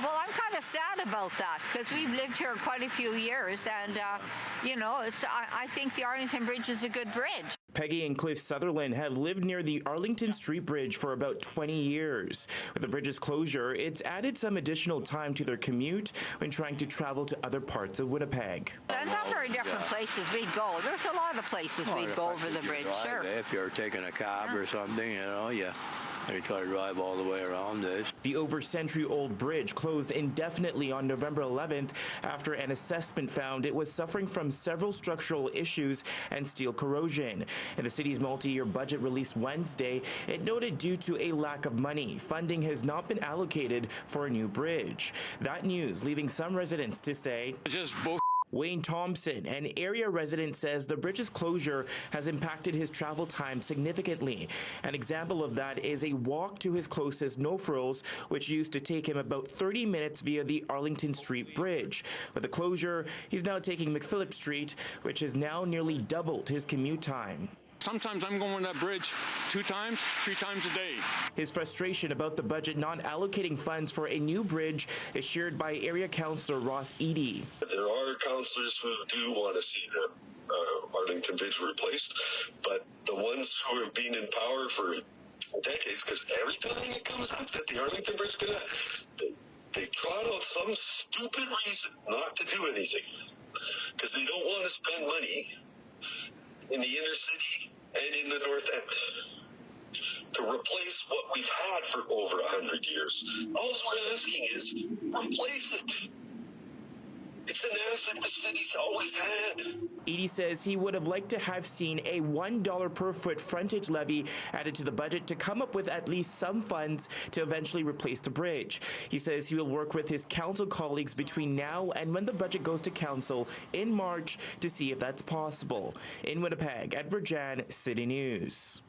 Well, I'm kind of sad about that because we've lived here quite a few years, and I think the Arlington Bridge is a good bridge. Peggy and Cliff Sutherland have lived near the Arlington Street Bridge for about 20 years. With the bridge's closure, it's added some additional time to their commute when trying to travel to other parts of Winnipeg. Not very different places we'd go. There's a lot of places we'd go over the bridge, sure. If you're taking a cab or something, you try to drive all the way around this. The over-century-old bridge closed indefinitely on November 11th after an assessment found it was suffering from several structural issues and steel corrosion. In the city's multi-year budget released Wednesday, it noted due to a lack of money, funding has not been allocated for a new bridge. That news leaving some residents to say, just bull. Wayne Thompson, an area resident, says the bridge's closure has impacted his travel time significantly. An example of that is a walk to his closest No Frills, which used to take him about 30 minutes via the Arlington Street Bridge. With the closure, he's now taking McPhillip Street, which has now nearly doubled his commute time. Sometimes I'm going that bridge 2 times, 3 times a day. His frustration about the budget not allocating funds for a new bridge is shared by area councillor Ross Eady. There are councillors who do want to see the Arlington Bridge replaced, but the ones who have been in power for decades, because every time it comes up that the Arlington Bridge is going to, they trot out some stupid reason not to do anything, because they don't want to spend money in the inner city and in the north end to replace what we've had for over 100 years. All we're asking is replace it. It's an asset the city's always had. Eady says he would have liked to have seen a $1 per foot frontage levy added to the budget to come up with at least some funds to eventually replace the bridge. He says he will work with his council colleagues between now and when the budget goes to council in March to see if that's possible. In Winnipeg, Djan, City News.